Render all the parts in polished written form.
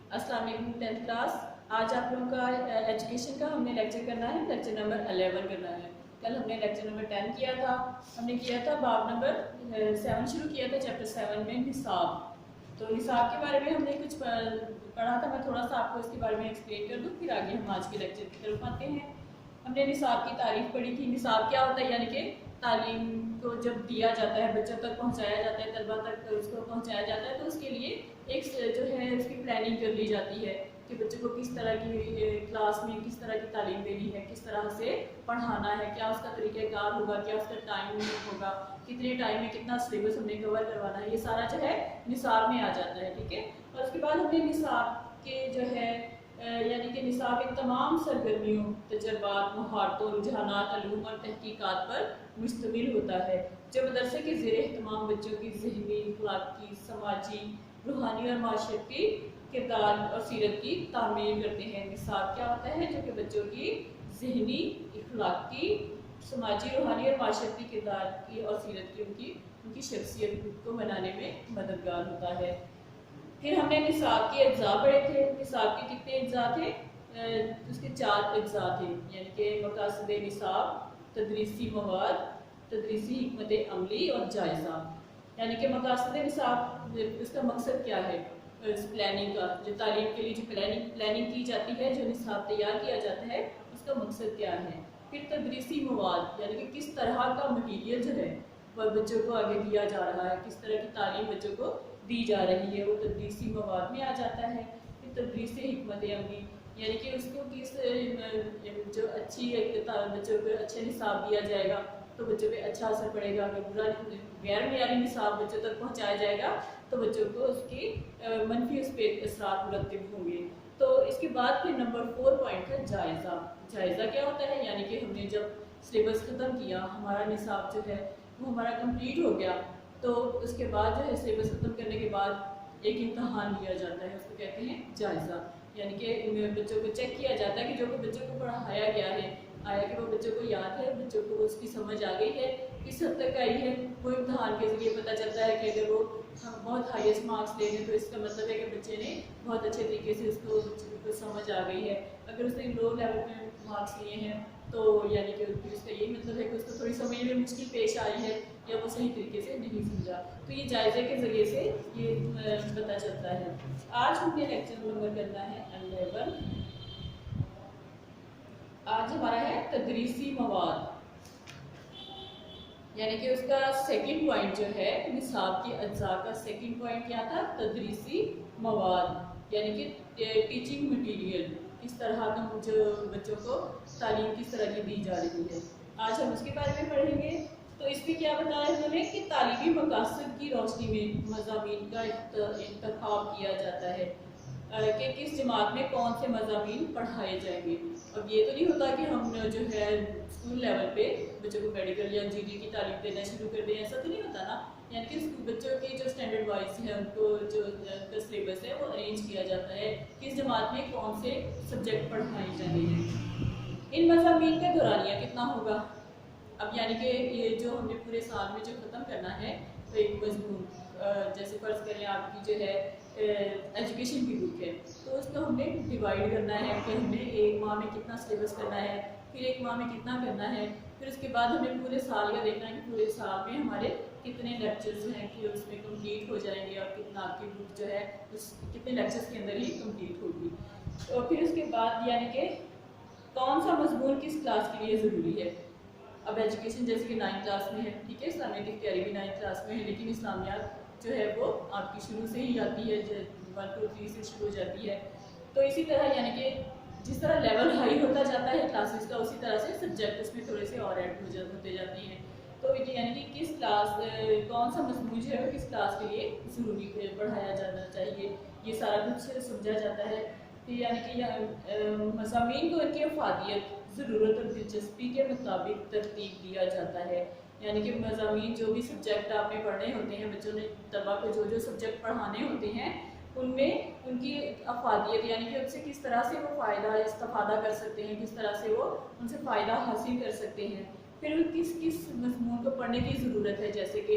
अस्सलाम वालेकुम 10th class. आज आप लोगों का एजुकेशन का हमने लेक्चर करना है, लेक्चर नंबर 11 करना है। कल हमने लेक्चर नंबर 10 किया था। हमने किया था बाब नंबर 7 शुरू किया था, चैप्टर 7 में निसाब। तो निसाब के बारे में हमने कुछ पढ़ा था। मैं थोड़ा सा आपको इसके बारे में एक्सप्लेन कर दूँ, फिर आगे हम आज के लेक्चर की तरफ आते हैं। हमने निसाब की तारीफ पढ़ी थी। निसाब क्या होता है, यानी कि तालीम को जब दिया जाता है, बच्चों तक पहुंचाया जाता है, तलबा तक उसको पहुंचाया जाता है, तो उसके लिए एक जो है उसकी प्लानिंग कर ली जाती है कि बच्चों को किस तरह की क्लास में किस तरह की तालीम देनी है, किस तरह से पढ़ाना है, क्या उसका तरीक़ाकार होगा, क्या उसका टाइम होगा, कितने टाइम में कितना सिलेबस हमने कवर करवाना है, ये सारा जो है निसाब में आ जाता है। ठीक है। और उसके बाद हमने निसाब के जो है यानी कि निसाब एक तमाम सरगर्मियों, तजर्बात, महारतों, रुझानात, अलूम और तहकीकात पर मुश्तमिल होता है, जो मदरसे के ज़ेर एहतमाम बच्चों की ज़हनी, अखलाकी, समाजी, रूहानी और माशरती किरदार और सीरत की तामीर करते हैं। निसाब क्या होता है, जो कि बच्चों की ज़हनी, अखलाकी, समाजी, रूहानी और माशरती किरदार की और सीरत की उनकी शख्सियत को बनाने में मददगार होता है। फिर हमने निसाब के अज्जा पढ़े थे। निसाब के कितने अज्जा थे? उसके 4 अज्जा थे, यानी कि मकासद निसाब, तदरीसी मवाद, तदरीसी हिकमत अमली और जायज़ा। यानी कि मकासद निसाब, इसका मकसद क्या है, इस प्लानिंग का, जो तालीम के लिए जो प्लानिंग की जाती है, जो निसाब तैयार किया जाता है, उसका मकसद क्या है। फिर तदरीसी मवाद, यानी कि किस तरह का मटीरियल जो है वह बच्चों को आगे दिया जा रहा है, किस तरह की तालीम बच्चों को दी जा रही है, वो तदरीसी मवाद में आ जाता है। फिर तदरीसी हिकमत अमली, यानी कि उसको किस जो अच्छी बच्चों को अच्छे निसाब दिया जाएगा तो बच्चों पे अच्छा असर पड़ेगा। अगर बुरा गैर मियारी निसाब बच्चों तक पहुंचाया जाएगा तो बच्चों को उसकी मनफी उस पर असरात मुरतब होंगे। तो इसके बाद फिर नंबर 4 पॉइंट है जायज़ा। जायज़ा क्या होता है, यानी कि हमने जब सिलेबस ख़त्म किया, हमारा निसाब जो है वो हमारा कंप्लीट हो गया, तो उसके बाद जो है सिलेबस ख़त्म करने के बाद एक इम्तहान लिया जाता है, उसको कहते हैं जायज़ा। यानी कि बच्चों को चेक किया जाता है कि जो बच्चों को पढ़ाया गया है, आया कि वो बच्चों को याद है, बच्चों को उसकी समझ आ गई है, किस हद तक आई है। वो इम्तहान के ज़रिए पता चलता है कि अगर वो बहुत हाईएस्ट मार्क्स ले लें तो इसका मतलब है कि बच्चे ने बहुत अच्छे तरीके से उसको समझ आ गई है। अगर उसने लो लेवल में मार्क्स लिए हैं तो यानी कि उसका यही मतलब है कि उसको थोड़ी समझ में मुश्किल पेश आई है या वो सही तरीके से नहीं समझा। तो ये जायज़े के ज़रिए से ये पता चलता है। आज हमने लेक्चर नंबर करना है 11। आज हमारा है तदरीसी मवाद, यानी कि उसका सेकंड पॉइंट जो है निसाब के अज्जा का सेकंड पॉइंट क्या था, तदरीसी मवाद, यानी कि टीचिंग मटेरियल, किस तरह का जो बच्चों को तालीम किस तरह की दी जा रही है। आज हम उसके बारे में पढ़ेंगे। तो इसमें क्या बताया उन्होंने कि तालीमी मकासद की रोशनी में मज़ामीन का इंतखाब किया जाता है कि किस जमात में कौन से मज़ामीन पढ़ाए जाएंगे। अब ये तो नहीं होता कि हम जो है स्कूल लेवल पे बच्चों को मेडिकल या इंजीनियरिंग की तालीम देना शुरू कर दें, ऐसा तो नहीं होता ना। यानी कि बच्चों की जो स्टैंडर्ड वाइज है, उनको जो उनका सिलेबस है वो अरेंज किया जाता है, किस जमात में कौन से सब्जेक्ट पढ़ाए जाने हैं। इन मज़ामीन का दौरानिया कितना होगा। अब यानी कि ये जो हमने पूरे साल में जो ख़त्म करना है, तो एक मजमून जैसे फ़र्ज़ करें आपकी जो है एजुकेशन की बुक है, तो उसको हमने डिवाइड करना है कि हमने एक माह में कितना सिलेबस करना है, फिर एक माह में कितना करना है, फिर उसके बाद हमें पूरे साल का देखना है कि पूरे साल में हमारे कितने लेक्चर्स हैं कि उसमें कंप्लीट हो जाएंगे और कितना आपकी बुक जो है उस कितने लेक्चर्स के अंदर ही कंप्लीट होगी। और फिर उसके बाद यानी कि कौन सा मजमून किस क्लास के लिए ज़रूरी है। अब एजुकेशन जैसे कि 9th क्लास में है, ठीक है, इस्लामिक इख्तियारी भी 9th क्लास में है, लेकिन इस्लामियात जो है वो आपकी शुरू से ही आती है, 1 2 3 से शुरू हो जाती है। तो इसी तरह यानी कि जिस तरह लेवल हाई होता जाता है क्लासेस का, उसी तरह से सब्जेक्ट उसमें थोड़े से और ऐड होते जाते हैं। तो यानी कि किस क्लास कौन सा मजमून जो है वो किस क्लास के लिए ज़रूरी पढ़ाया जाना चाहिए, ये सारा कुछ समझा जाता है। फिर यानी कि मज़ामीन को इनकी अफादियत, ज़रूरत और दिलचस्पी के मुताबिक तरतीब दिया जाता है। यानी कि मज़ामीन जो भी सब्जेक्ट आपने पढ़ने होते हैं, बच्चों ने तलबा को जो जो सब्जेक्ट पढ़ाने होते हैं, उनमें उनकी अफादियत यानी कि उनसे किस तरह से वो फ़ायदा इस्तेफादा कर सकते हैं, किस तरह से वो उनसे फ़ायदा हासिल कर सकते हैं। फिर किस किस मज़मून को पढ़ने की ज़रूरत है, जैसे कि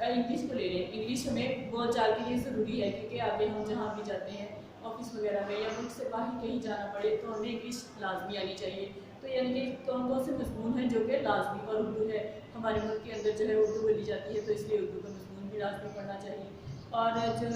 इंग्लिश को ले लें। इंग्लिश हमें बोल चाल के लिए ज़रूरी है, क्योंकि आगे हम जहाँ भी जाते हैं ऑफिस वगैरह में या मुल्क से बाहर कहीं जाना पड़े तो हमें इंग्लिश लाजमी आनी चाहिए। तो यानी कि कौन कौन से मजमून हैं जो कि लाजमी, और उर्दू है हमारे मुल्क के अंदर जो है उर्दू बोली जाती है, तो इसलिए उर्दू का मजमून भी लाजमी पढ़ना चाहिए। और जो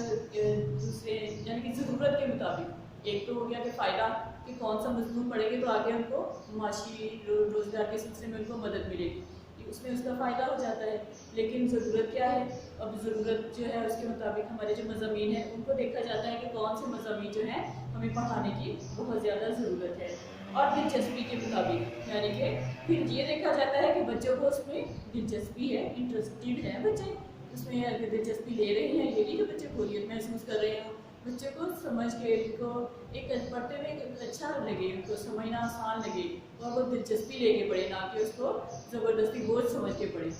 दूसरे यानी कि ज़रूरत के मुताबिक, एक तो हो गया कि फ़ायदा कि कौन सा मजमून पढ़ेंगे तो आगे उनको माशी रोज़गार के सिलसिले में उनको मदद मिलेगी, उसमें उसका फ़ायदा हो जाता है। लेकिन ज़रूरत क्या है, अब ज़रूरत जो है उसके मुताबिक हमारे जो मज़ामीन हैं उनको देखा जाता है कि कौन से मज़ामीन जो हैं हमें पढ़ाने की बहुत ज़्यादा ज़रूरत है, और दिलचस्पी के मुताबिक, यानी कि फिर ये देखा जाता है कि बच्चों को उसमें दिलचस्पी है, इंटरेस्टेड हैं बच्चे उसमें, अगर दिलचस्पी ले रहे हैं, ये नहीं कि बच्चे बोरियत महसूस कर रहे हो, बच्चे को समझ के उनको एक पढ़ते हुए अच्छा लगे, उनको समझना आसान लगे और वो दिलचस्पी लेके पढ़े, ना कि उसको ज़बरदस्ती बोझ समझ के पढ़े।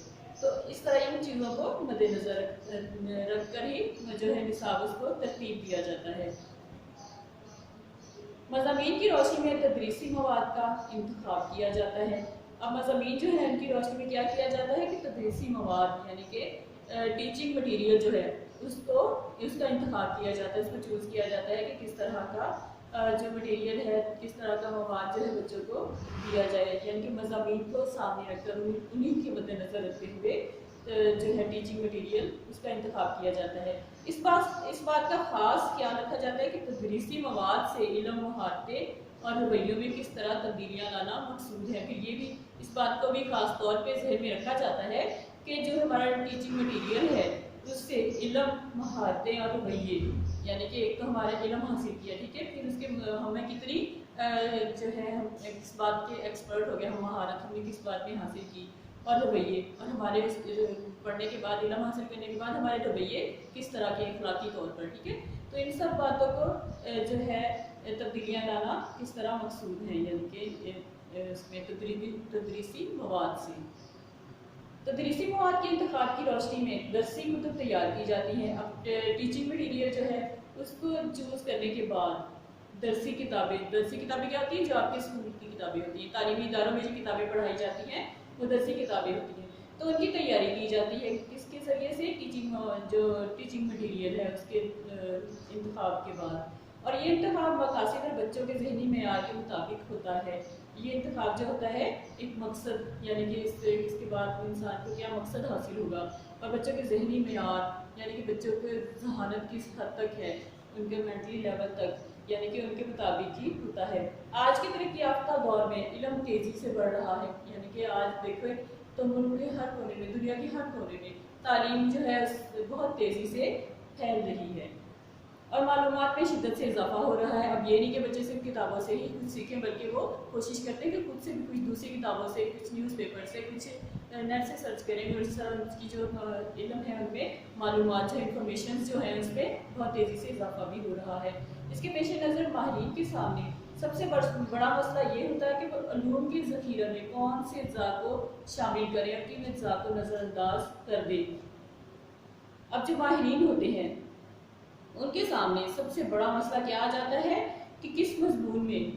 तो इस तरह इन चीज़ों को मद्देनज़र रख कर ही जो है निसाब उसको तरतीब दिया जाता है। मज़ामीन की रोशनी में तदरीसी मवाद का इंतखाब किया जाता है। अब मज़ामीन जो है उनकी रोशनी में क्या किया जाता है कि तदरीसी मवाद यानी कि टीचिंग मटीरियल जो है उसको उसका इंतखाब किया जाता है, उसको चूज़ किया जाता है कि किस तरह का जो मटीरियल है, किस तरह का मवाद जो है बच्चों को दिया जाए, यानी कि मज़ामीन को सामने रखकर उन्हीं के मद्देनज़र रखते हुए जो है टीचिंग मटीरियल उसका इंतखाब किया जाता है। इस बात का ख़ास ख्याल रखा जाता है कि तदरीसी मवाद से इल्म, महारतें और रवैयों में किस तरह तब्दीलियाँ लाना मकसूद है। फिर ये भी इस बात को भी ख़ास तौर पे ज़हन में रखा जाता है कि जो हमारा टीचिंग मटीरियल है उससे इल्म, महारतें और रवैये, यानी कि एक तो हमारा इल्म हासिल किया, ठीक है, फिर उसके हमें कितनी जो है हम इस बात के एक्सपर्ट हो गए, हम महारत हमने किस बात में हासिल की, और रवैये, और हमारे पढ़ने के बाद, इल्म हासिल करने के बाद हमारे रवैये किस तरह के अखलाकी तौर पर, ठीक है। तो इन सब बातों को जो है तब्दीलियाँ लाना किस तरह मकसूद है, यानी कि इसमें तदरीसी मवाद से। तदरीसी मवाद के इंतखाब की रोशनी में दरसी कुतुब तैयार की जाती हैं। अब टीचिंग मटीरियल जो है उसको चूज़ करने के बाद दरसी किताबें क्या होती हैं, जो आपके स्कूल की किताबें होती हैं, तालीमी इदारों में जो किताबें पढ़ाई जाती हैं वो दरसी किताबें होती हैं, तो उनकी तैयारी की जाती है किसके ज़रिए से, टीचिंग मटीरियल है उसके इंतखाब के बाद। और ये इंतखाब मकासद और बच्चों के ज़हनी मेयार के मुताबिक होता है। ये इंतखाब जो होता है एक मकसद, यानी कि इसके बाद इंसान को क्या मकसद हासिल होगा, और बच्चों के ज़हनी मेयार यानी कि बच्चों के जहानत किस हद तक है, उनके मेंटली लेवल तक, यानी कि उनके मुताबिक ही होता है। आज के तरक्की याफ्ता दौर में इल्म तेज़ी से बढ़ रहा है, यानी कि आज देखो तो मुल्क के हर कोने में, दुनिया के हर कोने में तालीम जो है बहुत तेज़ी से फैल रही है और मालूमात में शिद्दत से इजाफा हो रहा है। अब ये नहीं कि बच्चे सिर्फ किताबों से ही कुछ सीखें, बल्कि वो कोशिश करते हैं कि खुद से भी कुछ दूसरी किताबों से, कुछ न्यूज़पेपर से, कुछ नेट से सर्च करेंगे, और इस तरह उसकी जो इल्म है उनमें मालूमात जो इन्फॉर्मेशन जो है उस पर बहुत तेज़ी से इजाफा भी हो रहा है। इसके पेश नज़र माहिरीन के सामने सबसे बड़ा मसला ये होता है कि वो उलूम के ज़ख़ीरे में कौन से अज्जा को शामिल करें और किन अज्जा को नज़रअंदाज कर दें। अब जो माहिरीन होते हैं उनके सामने सबसे बड़ा मसला क्या आ जाता है कि किस मजमून में,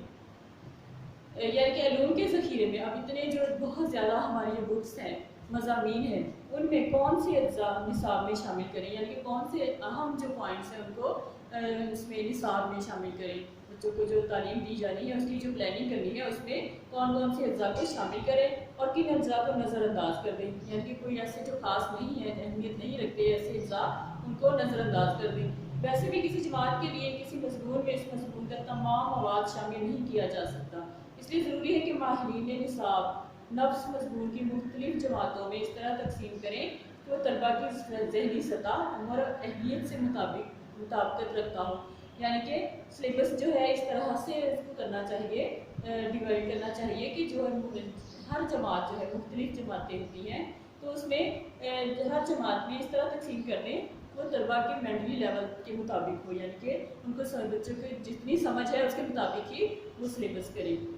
यानी कि उलूम के ज़ख़ीरे में अब इतने जो बहुत ज़्यादा हमारी जो बुक्स हैं, मज़ामीन हैं, उनमें कौन से अज्जा निसाब में शामिल करें, यानी कि कौन से अहम जो पॉइंट्स हैं उनको उसमें निसाब में शामिल करें। बच्चों को जो तालीम दी जानी है उसकी जो प्लानिंग करनी है उसमें कौन कौन से अज्जा को शामिल करें और किन अज्जा को नज़रअंदाज कर दें, यानी कि कोई ऐसे जो खास नहीं है, अहमियत नहीं रखते ऐसे अज्जा, उनको नज़रअंदाज कर दें। वैसे भी किसी जमात के लिए किसी मजमून में इस मजमून का तमाम मवाद शामिल नहीं किया जा सकता, इसलिए ज़रूरी है कि माहिरीन निसाब नफ्स मजमून की मुख्तलिफ जमातों में इस तरह तकसीम करें कि वो तलबा की ज़हनी सतह, उम्र और अहलियत से मुताबिकत रखता हो, यानी कि सिलेबस जो है इस तरह से इसको करना चाहिए, डिवाइड करना चाहिए कि जो हर जमात जो है मुख्तलिफ जमातें होती हैं तो उसमें हर जमात में इस तरह तकसीम कर दें वो तलबा के मेंटली लेवल के मुताबिक हो, यानी कि उनको बच्चों की जितनी समझ है उसके मुताबिक ही वो सिलेबस करें।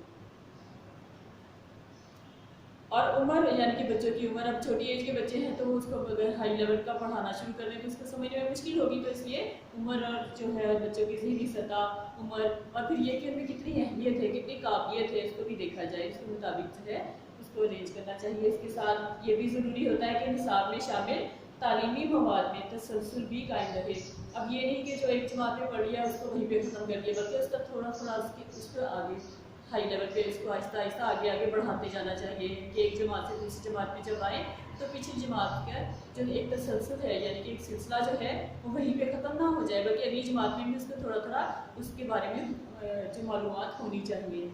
और उम्र, यानी कि बच्चों की उम्र, अब छोटी एज के बच्चे हैं तो उसको अगर हाई लेवल का पढ़ाना शुरू कर दें तो उसको समझने में मुश्किल होगी, तो इसलिए उम्र और जो है बच्चों की ज़हनी सतह, उम्र और फिर ये कि उनमें कितनी अहमियत है, कितनी काबिलियत है, इसको भी देखा जाए, इसके मुताबिक जो है उसको अरेंज करना चाहिए। इसके साथ ये भी ज़रूरी होता है कि निसाब में शामिल तालीमी मवाद में तसलसल भी कायम रहे। अब ये नहीं कि जो एक जमात में पढ़ लिया उसको वहीं पे ख़त्म कर दिया, बल्कि उसका थोड़ा थोड़ा उस पर आगे हाई लेवल पे इसको आहिस्ता आहिस्ता आगे आगे बढ़ाते जाना चाहिए कि एक जमात से दूसरी जमात में जब आए तो पिछली जमात का जो एक तसलसल है यानी कि एक सिलसिला जो है वो वहीं पे ख़त्म ना हो जाए, बल्कि अगली जमात में भी उसको थोड़ा थोड़ा उसके बारे में जो मालूमात होनी चाहिए।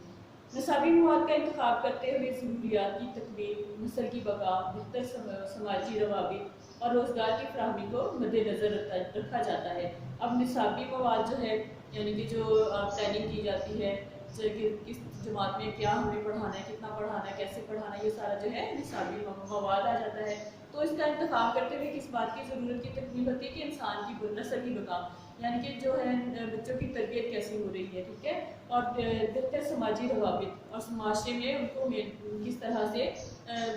निसाबी मवाद का इंतखाब करते हुए ज़रूरियात की तकमील, नस्ल की बका, बेहतर समाजी रवाबित और रोज़गार की फराहमी को मद्देनज़र रखा जाता है। अब निसाबी मवाद जो है यानी कि जो प्लानिंग की जाती है कि किस जमात में क्या हमें पढ़ाना है, कितना पढ़ाना है, कैसे पढ़ाना है, ये सारा जो है निसाबी मवाद आ जाता है। तो इसका इंतखाब करते हुए किस बात की ज़रूरत की तकमील होती है कि इंसान की नस्ल की बका यानी कि जो है बच्चों की तरबियत कैसी हो रही है, ठीक है, और बेहतर समाजी रवाबित और माशरे में उनको किस तरह से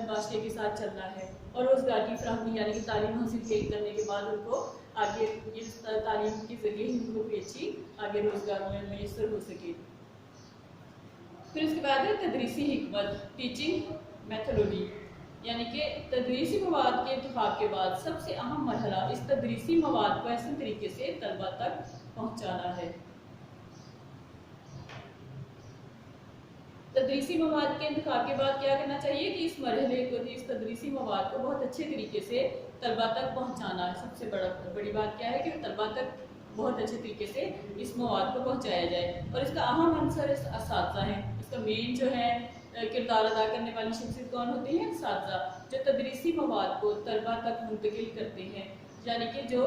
माशरे के साथ चलना है, और रोज़गार की फराहमी यानी कि तालीम हासिल करने के बाद उनको आगे इस तालीम के ज़रिए ही उनको कोई अच्छी आगे रोज़गार में मैसर हो सके। फिर उसके बाद है तदरीसी हिकमत, टीचिंग मेथोडोलॉजी, यानी कि तदरीसी मवाद के इंतखाब के बाद सबसे अहम मरहला इस तदरीसी मवाद को ऐसे तरीके से तलबा तक पहुँचाना है। तदरीसी मवाद के इंतखाब के बाद क्या करना चाहिए कि इस मरहले को, इस तदरीसी मवाद को बहुत अच्छे तरीके से तलबा तक पहुँचाना है। सबसे बड़ी बात क्या है कि तलबा तक बहुत अच्छे तरीके से इस मवाद को पहुँचाया जाए, और इसका अहम अंसर असातिज़ा है। इसका मेन जो है किरदार अदा करने वाली शख्सियत कौन होती है? असातिज़ा, जो तदरीसी मवाद को तलबा तक मुंतकिल करते हैं, यानी कि जो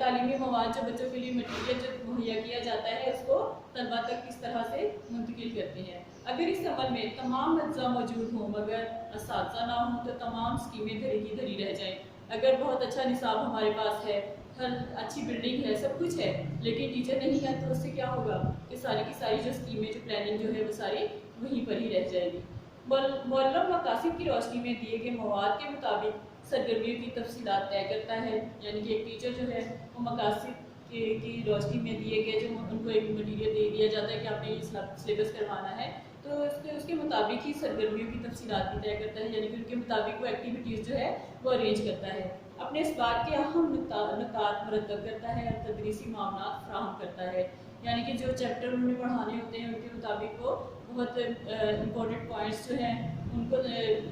तालीमी मवाद जो बच्चों के लिए मटीरियल जो मुहैया किया जाता है उसको तलबा तक किस तरह से मुंतकिल करते हैं। अगर इस अमल में तमाम अज्जा मौजूद हों मगर असातिज़ा ना हों तो तमाम स्कीमें धरी की धरी रह जाएँ। अगर बहुत अच्छा निसाब हमारे पास है, हर अच्छी बिल्डिंग है, सब कुछ है, लेकिन टीचर नहीं है तो उससे क्या होगा कि सारी की सारी जो स्कीमें जो प्लानिंग जो है वो सारी वहीं पर ही रह जाएगी। मुअल्लम मकासिद की रोशनी में दिए गए मवाद के मुताबिक सरगर्मियों की तफसीलात तय करता है, यानी कि एक टीचर जो है वो मकासिद की रोशनी में दिए गए जो उनको एक मटीरियल दे दिया जाता है कि आपने ये सिलेबस करवाना है, तो उसके मुताबिक ही सरगर्मियों की तफसीलात भी तय करता है, यानी कि उनके मुताबिक वो एक्टिविटीज़ जो है वो अरेंज करता है, अपने इस बात के अहम नुकात मुरतब करता है और तदरीसी मामला फराहम करता है, यानी कि जो चैप्टर उन्होंने पढ़ाने होते हैं उनके मुताबिक वो बहुत इम्पोर्टेंट पॉइंट्स जो हैं उनको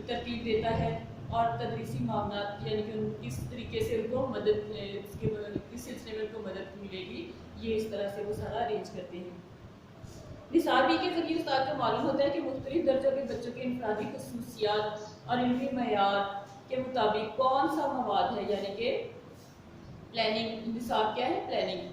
तरतीब देता है, और तदरीसी मामला यानी कि किस तरीके से उनको मदद किस सिलसिले में उनको मदद मिलेगी, ये इस तरह से वो सारा अरेंज करते हैं। निसाबी के जरिए उस्ताद को मालूम होता है कि मुख्तलिफ दर्जों के बच्चों के इनफरादी खसूसियात और इल्मी मयार के मुताबिक कौन सा मवाद है, यानी कि प्लानिंग। निसाब क्या है? प्लानिंग,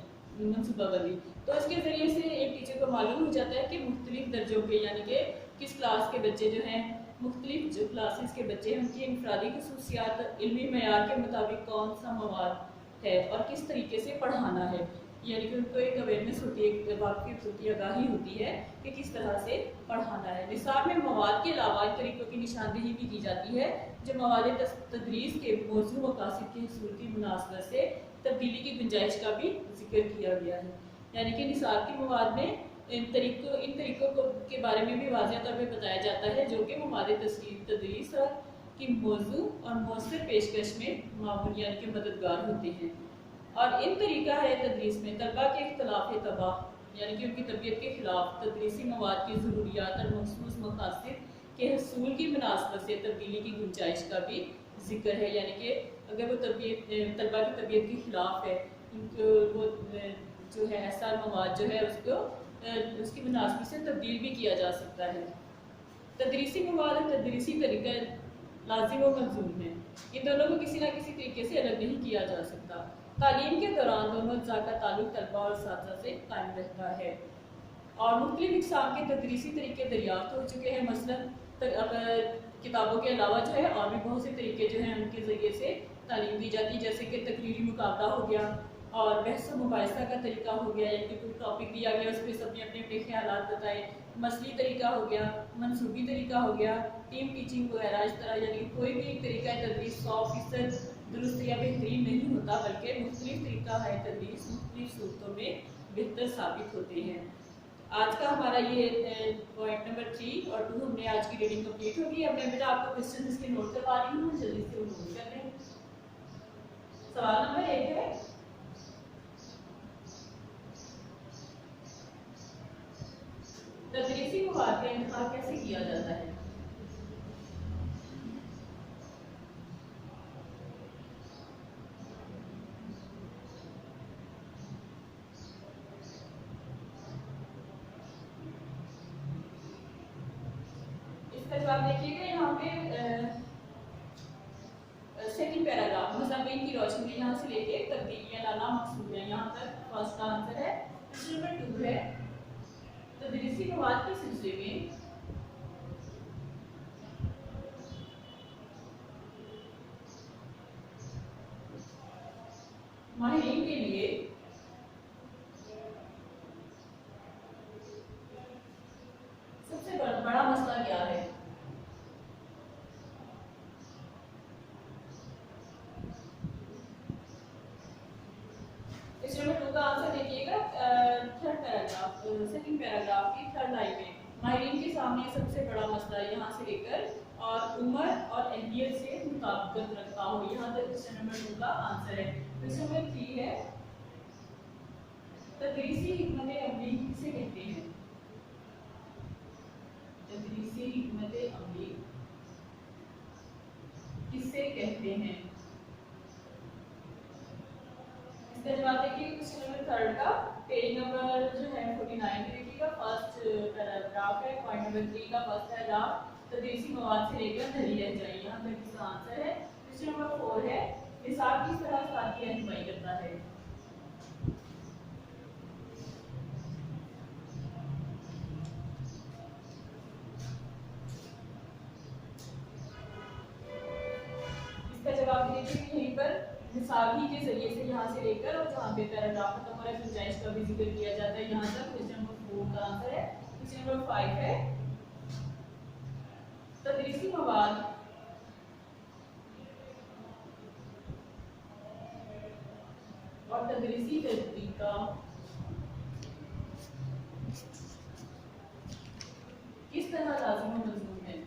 मनसूबाबंदी। तो इसके ज़रिए से एक टीचर को मालूम हो जाता है कि मुख्तलिफ दर्जों के यानी कि किस क्लास के बच्चे जो हैं, मुख्तलिफ जो क्लासेस के बच्चे हैं उनकी इनफरादी खसूसियात इल्मी मयार के मुताबिक कौन सा मवाद है और किस तरीके से पढ़ाना है, यानी कि उनको एक अवेयरनेस होती है, एक वाक़िफ़ होती है, आगाही होती है कि किस तरह से पढ़ाना है। निसाब में मवाद के अलावा इन तरीक़ों की निशानदेही भी की जाती है जो मवाद तदरीस के मौजू मकासद की हसूल की मुनासबत से तब्दीली की गुंजाइश का भी जिक्र किया गया है, यानी कि निसाब के मवाद में इन तरीक़ों के बारे में भी वाज़ेह तौर पर बताया जाता है जो कि मवाद तदरीस की मौजू और मौसर पेशकश में मामूल यानी कि मददगार होते हैं। और इन तरीका है तदरीस में तलबा के इख्तलाफ तबाह यानी कि उनकी तबीयत के खिलाफ तदरीसी मवाद की ज़रूरियात और मखसूस मकासद के हसूल की मुनासबत से तब्दीली की गुंजाइश का भी जिक्र है, यानी कि अगर वो तलबा की तबीयत के खिलाफ है वो जो है ऐसा मवाद जो है उसको उसकी मुनासबत से तब्दील भी किया जा सकता है। तदरीसी मवाद और तदरीसी तरीका लाजिम और मलज़ूम है, इन दोनों को किसी न किसी तरीके से अलग नहीं किया जा सकता। तालीम के दौरान दोनों अज्जा का ताल्लुक तलबा और असातिज़ा से कायम रहता है, और मुख्तलिफ इक़साम के तदरीसी तरीके दरियाफ्त हो चुके हैं। मसलन किताबों के अलावा जो है और भी बहुत से तरीके जो हैं उनके ज़रिए से तालीम दी जाती है, जैसे कि तकरीरी मुकाबला हो गया और बहस मुबाहिसा का तरीका हो गया, यानी कि कोई टॉपिक दिया गया उस पर सबने अपने अपने ख्यालात बताए, मसली तरीका हो गया, मनसूबी तरीका हो गया, टीम टीचिंग वगैरह, इस तरह यानी कोई भी एक तरीका तदरीस 100% दुरुस्त या बेहतरीन नहीं होता, बल्कि मुख्तलिफ तरीका है तदरीस मुख्तलिफ सूरतों में बेहतर साबित होते हैं। आज का हमारा ये पॉइंट नंबर 3 और 2 हमने आज की रीडिंग कंप्लीट होगी। अब मैं बेटा आपको क्वेश्चन इसके नोट करवा रही हूँ, जल्दी से वो नोट कर लें। सवाल नंबर 1 है तदरीसी मवाद का इंतखाब कैसे किया जाता है। इसका जवाब देखिएगा यहाँ पे सेकंड पैराग्राफ मज़ामीन की रोशनी में यहाँ से लेके तब्दीलियाँ लाना मकसूद है, यहाँ तक फर्स्ट का आंसर है। क्वेश्चन नंबर 2 है तदरीसी मवाद के सिलसिले में माहिरीन के लिए सबसे बड़ा मसला क्या है। क्वेश्चन नंबर 2 का आंसर देखिएगा थर्ड पैराग्राफ सेकंड पैराग्राफ की थर्ड लाइन में माहिरीन के सामने सबसे बड़ा मसला यहाँ से लेकर और उम्र और अहलियत से मुताबिकत रखता हो, यहाँ तक क्वेश्चन नंबर 2 का आंसर है। क्वेश्चन नंबर 3 है तदरीसी हिकमत अमली किसे कहते हैं। तदरीसी हिकमत अमली किसे कहते हैं, इसका जवाब देखिए क्वेश्चन नंबर 3 का पेज नंबर जो है 49 में देखिएगा फर्स्ट पैराग्राफ है, पॉइंट नंबर 3 का फर्स्ट पैराग्राफ तदरीसी मवाद से लेकर धरी रह जाए, यहाँ तक इसका आंसर है। क्वेश्चन नंबर 4 है निसाब किस तरह उस्ताद की रहनुमाई करता है। इसका जवाब देखिए यहीं पर निसाबी के जरिए से यहाँ से लेकर और जहाँ पे पैराग्राफ खत्म हो रहा है गुंजाइश का भी जिक्र किया जाता है, यहाँ तक क्वेश्चन नंबर 4 का आंसर है। क्वेश्चन नंबर 5 है तदरीसी मवाद और तदरीसी तरीका किस तरह लाज़िम और मज़मून है।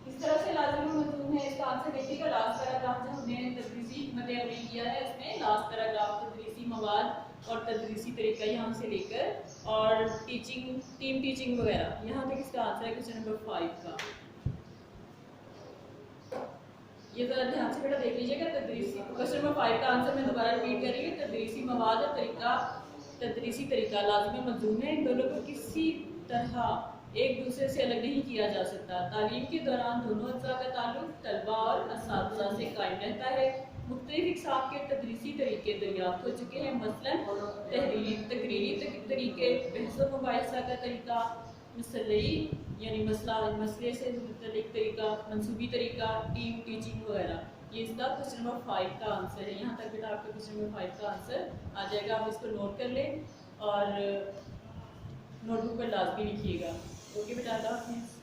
किस तरह से लाज़िम और मज़मून है, इसका आंसर देखिएगा लास्ट पैराग्राफ जो हमने तदरीसी हिकमत अमली किया है उसमें लास्ट पैराग्राफ तदरीसी मवाद और तदरीसी तरीका यहाँ से लेकर और टीचिंग टीम टीचिंग वगैरह, यहाँ तक इसका आंसर है क्वेश्चन नंबर 5 का। ये जरा ध्यान से बेटा देख लीजिएगा तदरीसी क्वेश्चन नंबर 5 का आंसर मैं दोबारा रिपीट कर रही हूँ। तदरीसी मवाद और तरीका तदरीसी तरीका लाज़िम मज़मून है, इन दोनों को किसी तरह एक दूसरे से अलग नहीं किया जा सकता। तालीम के दौरान दोनों अज़्ज़ा का ताल्लुक तलबा और असातिज़ा से कायम रहता है। मुख्तलिफ इक़साम के तदरीसी तरीके दरियाफ्त हो चुके हैं, मसलन तकरीरी तरीके, बहस व मुबाहिसा का तरीका, मसलई यानी मसले से मुतल्लिक़ तरीका, मंसूबी तरीका, टीम टीचिंग वगैरह। ये इसका क्वेश्चन नंबर 5 का आंसर है, यहाँ तक बेटा आपका क्वेश्चन नंबर 5 का आंसर आ जाएगा। आप इसको नोट कर लें और नोटबुक पर लाजमी लिखिएगा। ओके बेटा, अल्लाह हाफ़िज़।